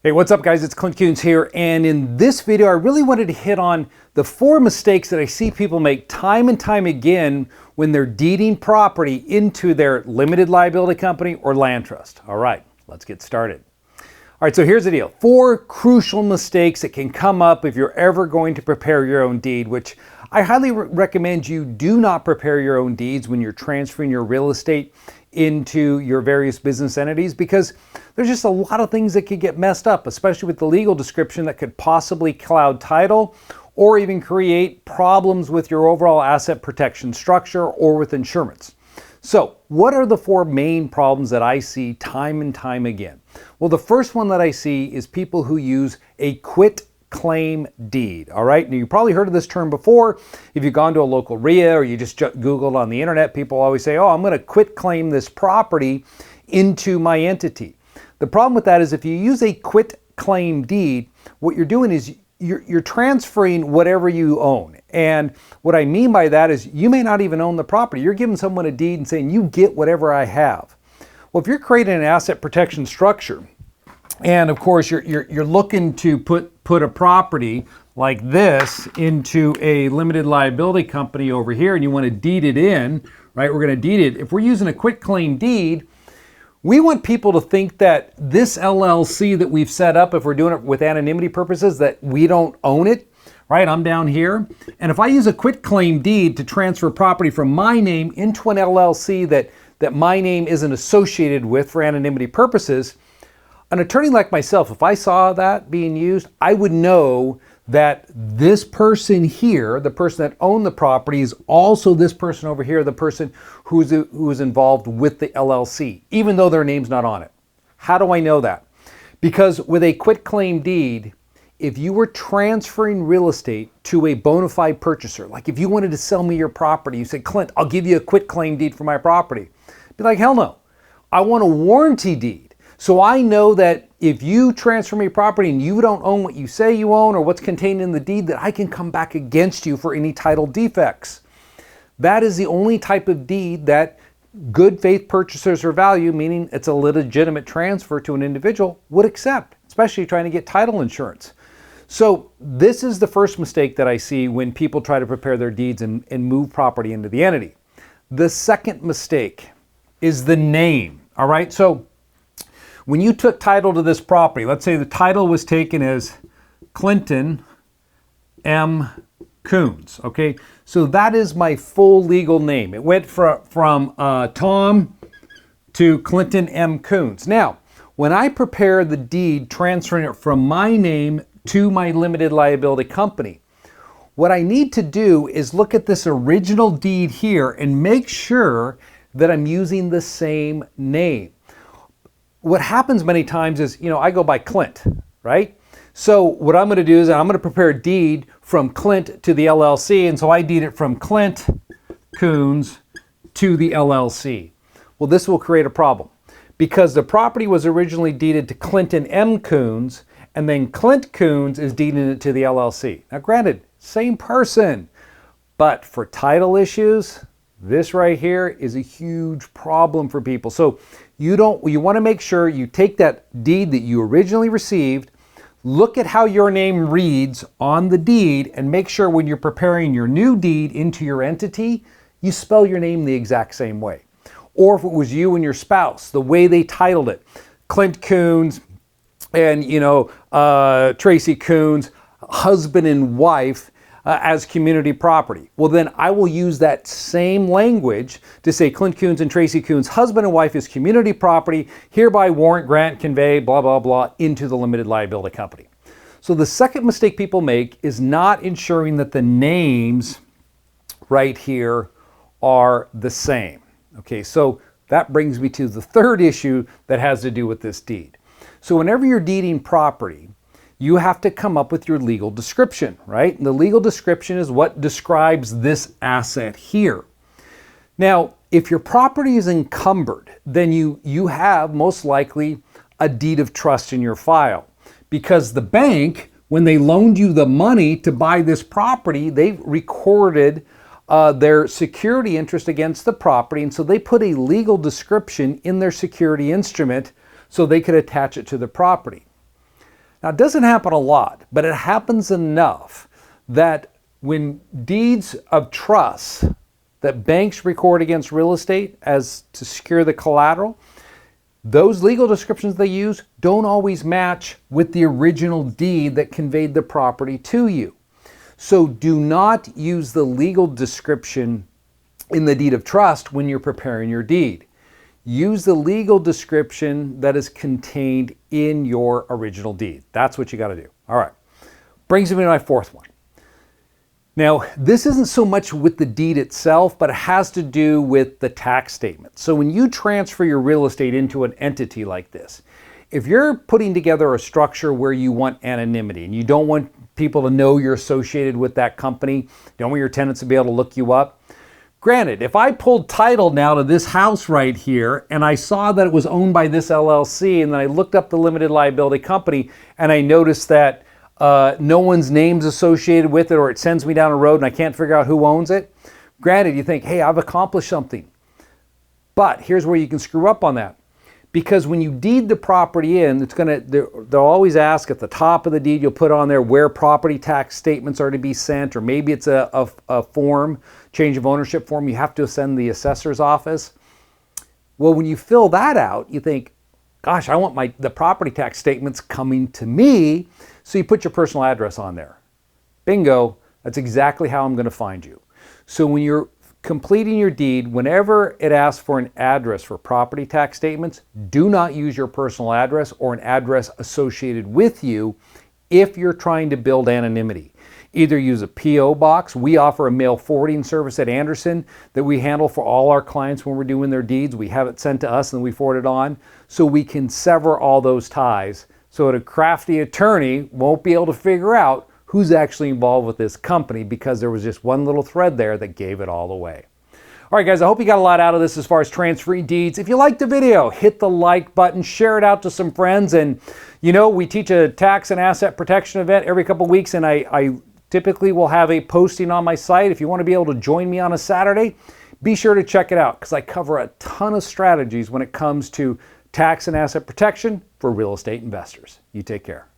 Hey, what's up guys? It's Clint Coons here, and in this video I really wanted to hit on the 4 mistakes that I see people make time and time again when they're deeding property into their limited liability company or land trust. All right, let's get started. All right, so here's the deal. 4 crucial mistakes that can come up if you're ever going to prepare your own deed, which I highly recommend you do not prepare your own deeds when you're transferring your real estate into your various business entities, because there's just a lot of things that could get messed up, especially with the legal description that could possibly cloud title or even create problems with your overall asset protection structure or with insurance. So what are the 4 main problems that I see time and time again? Well, the first one that I see is people who use a quitclaim deed. All right, now you probably heard of this term before. If you've gone to a local RIA or you just Googled on the internet, people always say, oh, I'm going to quitclaim this property into my entity. The problem with that is if you use a quitclaim deed, what you're doing is you're transferring whatever you own. And what I mean by that is you may not even own the property. You're giving someone a deed and saying, you get whatever I have. Well, if you're creating an asset protection structure, and of course you're looking to put a property like this into a limited liability company over here, and you want to deed it in, right? We're going to deed it. If we're using a quitclaim deed, we want people to think that this LLC that we've set up, if we're doing it with anonymity purposes, that we don't own it, right? I'm down here. And if I use a quitclaim deed to transfer property from my name into an LLC that my name isn't associated with for anonymity purposes, an attorney like myself, if I saw that being used, I would know that this person here, the person that owned the property, is also this person over here, the person who is involved with the LLC, even though their name's not on it. How do I know that? Because with a quitclaim deed, if you were transferring real estate to a bona fide purchaser, like if you wanted to sell me your property, you said, Clint, I'll give you a quitclaim deed for my property. Be like, hell no. I want a warranty deed. So I know that if you transfer me property and you don't own what you say you own or what's contained in the deed, that I can come back against you for any title defects. That is the only type of deed that good faith purchasers or value, meaning it's a legitimate transfer to an individual, would accept, especially trying to get title insurance. So this is the first mistake that I see when people try to prepare their deeds and move property into the entity. The second mistake is the name. All right, so when you took title to this property, let's say the title was taken as Clinton M. Coons, okay? So that is my full legal name. It went from Tom to Clinton M. Coons. Now, when I prepare the deed transferring it from my name to my limited liability company, what I need to do is look at this original deed here and make sure that I'm using the same name. What happens many times is, I go by Clint, right? So what I'm going to do is I'm going to prepare a deed from Clint to the LLC, and so I deed it from Clint Coons to the LLC. Well, this will create a problem because the property was originally deeded to Clinton M. Coons, and then Clint Coons is deeding it to the LLC. Now, granted, same person, but for title issues, this right here is a huge problem for people. So you want to make sure you take that deed that you originally received, look at how your name reads on the deed, and make sure when you're preparing your new deed into your entity, you spell your name the exact same way. Or if it was you and your spouse, the way they titled it, Clint Coons and Tracy Coons, husband and wife, as community property. Well, then I will use that same language to say Clint Coons and Tracy Coons, husband and wife, is community property, hereby warrant, grant, convey, blah, blah, blah, into the limited liability company. So the second mistake people make is not ensuring that the names right here are the same. Okay, so that brings me to the third issue that has to do with this deed. So whenever you're deeding property, you have to come up with your legal description, right? And the legal description is what describes this asset here. Now, if your property is encumbered, then you have most likely a deed of trust in your file, because the bank, when they loaned you the money to buy this property, they recorded their security interest against the property, and so they put a legal description in their security instrument so they could attach it to the property. Now, it doesn't happen a lot, but it happens enough that when deeds of trust that banks record against real estate as to secure the collateral, those legal descriptions they use don't always match with the original deed that conveyed the property to you. So do not use the legal description in the deed of trust when you're preparing your deed. Use the legal description that is contained in your original deed. That's what you got to do. All right. Brings me to my fourth one. Now, this isn't so much with the deed itself, but it has to do with the tax statement. So when you transfer your real estate into an entity like this, if you're putting together a structure where you want anonymity and you don't want people to know you're associated with that company, you don't want your tenants to be able to look you up. Granted, if I pulled title now to this house right here and I saw that it was owned by this LLC, and then I looked up the limited liability company and I noticed that no one's name's associated with it, or it sends me down a road and I can't figure out who owns it. Granted, you think, hey, I've accomplished something. But here's where you can screw up on that. Because when you deed the property in, they'll always ask at the top of the deed, you'll put on there where property tax statements are to be sent, or maybe it's a form, change of ownership form you have to send the assessor's office. Well, when you fill that out, you think, gosh, I want the property tax statements coming to me. So you put your personal address on there. Bingo, that's exactly how I'm going to find you. So when you're completing your deed, whenever it asks for an address for property tax statements, do not use your personal address or an address associated with you if you're trying to build anonymity. Either use a P.O. box. We offer a mail forwarding service at Anderson that we handle for all our clients when we're doing their deeds. We have it sent to us and we forward it on so we can sever all those ties so that a crafty attorney won't be able to figure out who's actually involved with this company because there was just one little thread there that gave it all away. All right, guys, I hope you got a lot out of this as far as transferring deeds. If you liked the video, hit the like button, share it out to some friends. And, you know, we teach a tax and asset protection event every couple of weeks, and I typically will have a posting on my site. If you want to be able to join me on a Saturday, be sure to check it out because I cover a ton of strategies when it comes to tax and asset protection for real estate investors. You take care.